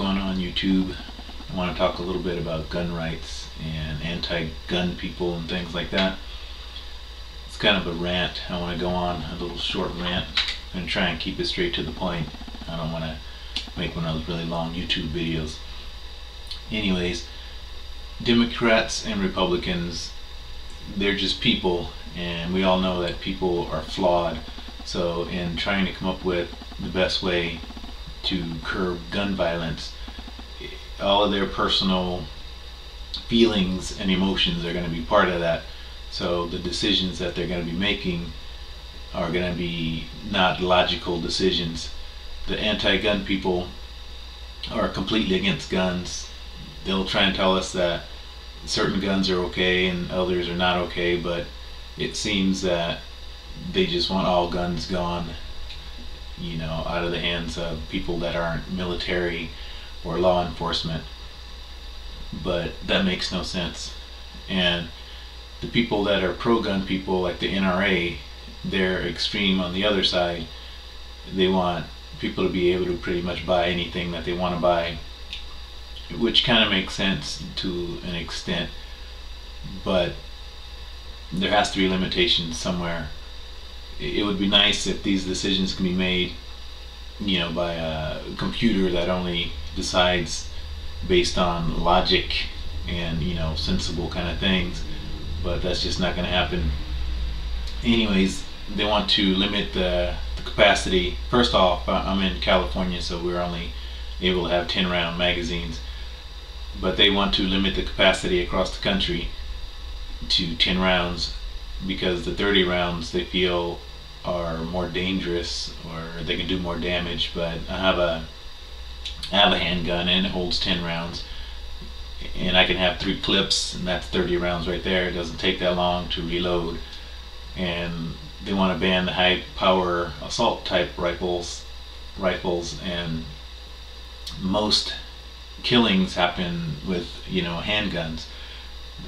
going on YouTube? I want to talk a little bit about gun rights and anti-gun people and things like that. It's kind of a rant. I want to go on a little short rant and try and keep it straight to the point. I don't want to make one of those really long YouTube videos. Anyways, Democrats and Republicans, they're just people, and we all know that people are flawed. So in trying to come up with the best way to curb gun violence, all of their personal feelings and emotions are going to be part of that. So the decisions that they're going to be making are going to be not logical decisions. The anti-gun people are completely against guns. They'll try and tell us that certain guns are okay and others are not okay, but it seems that they just want all guns gone, out of the hands of people that aren't military or law enforcement. But that makes no sense. And the people that are pro-gun people, like the NRA, they're extreme on the other side. They want people to be able to pretty much buy anything that they want to buy, which kind of makes sense to an extent, but there has to be limitations somewhere. It would be nice if these decisions can be made, by a computer that only decides based on logic and, sensible kind of things, but that's just not going to happen. Anyways, they want to limit the capacity. First off, I'm in California, so we're only able to have 10-round magazines, but they want to limit the capacity across the country to 10 rounds because the 30 rounds they feel are more dangerous, or they can do more damage. But I have a handgun and it holds 10 rounds, and I can have 3 clips, and that's 30 rounds right there. It doesn't take that long to reload. And they want to ban the high power assault type rifles, and most killings happen with handguns.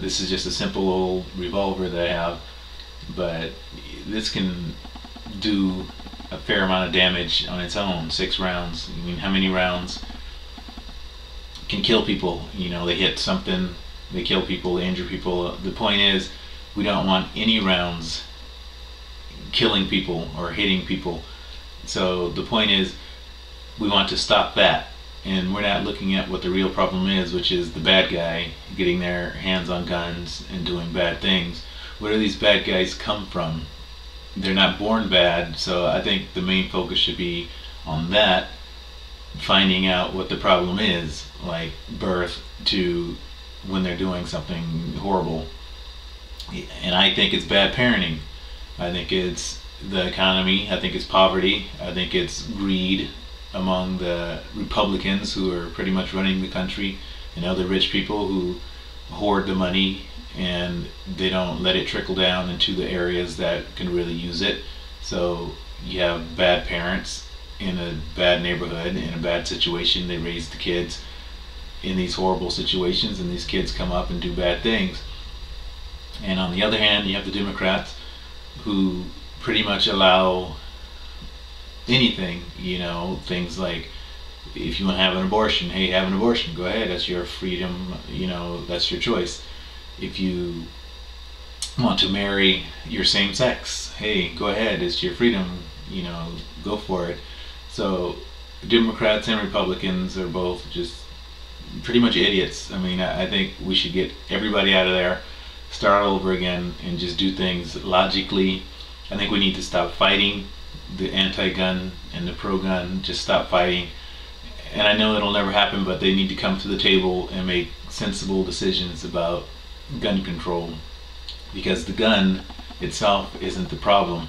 This is just a simple old revolver that I have, but this can do a fair amount of damage on its own. 6 rounds, I mean, how many rounds can kill people? They hit something, they kill people, they injure people. The point is, we don't want any rounds killing people or hitting people. So the point is, we want to stop that, and we're not looking at what the real problem is, which is the bad guy getting their hands on guns and doing bad things. Where do these bad guys come from? They're not born bad, so I think the main focus should be on that, finding out what the problem is, like birth to when they're doing something horrible. And I think it's bad parenting. I think it's the economy. I think it's poverty. I think it's greed among the Republicans, who are pretty much running the country, and other rich people who hoard the money and they don't let it trickle down into the areas that can really use it. So you have bad parents in a bad neighborhood, in a bad situation. They raise the kids in these horrible situations, and these kids come up and do bad things. And on the other hand, you have the Democrats, who pretty much allow anything, things like, if you want to have an abortion, hey, have an abortion, go ahead, that's your freedom, that's your choice. If you want to marry your same sex, hey, go ahead, it's your freedom, go for it. So Democrats and Republicans are both just pretty much idiots. I mean, I think we should get everybody out of there, start all over again, and just do things logically. I think we need to stop fighting the anti-gun and the pro-gun. Just stop fighting. And I know it'll never happen, but they need to come to the table and make sensible decisions about gun control, because the gun itself isn't the problem,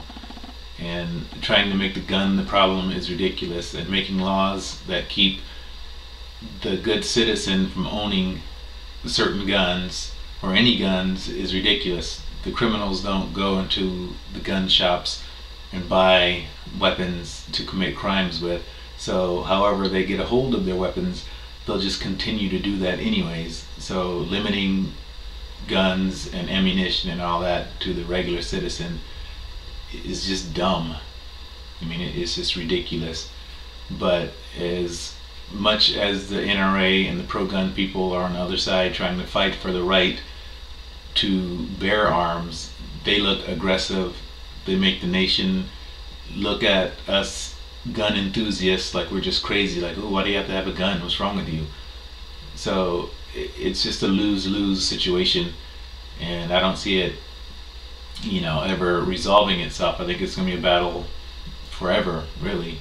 and trying to make the gun the problem is ridiculous. And making laws that keep the good citizen from owning certain guns or any guns is ridiculous. The criminals don't go into the gun shops and buy weapons to commit crimes with. So however they get a hold of their weapons, they'll just continue to do that anyways. So limiting guns and ammunition and all that to the regular citizen is just dumb. I mean, it's just ridiculous. But as much as the NRA and the pro-gun people are on the other side trying to fight for the right to bear arms, they look aggressive. They make the nation look at us gun enthusiasts like we're just crazy. Like, oh, why do you have to have a gun? What's wrong with you? So it's just a lose-lose situation, and I don't see it, ever resolving itself. I think it's going to be a battle forever, really.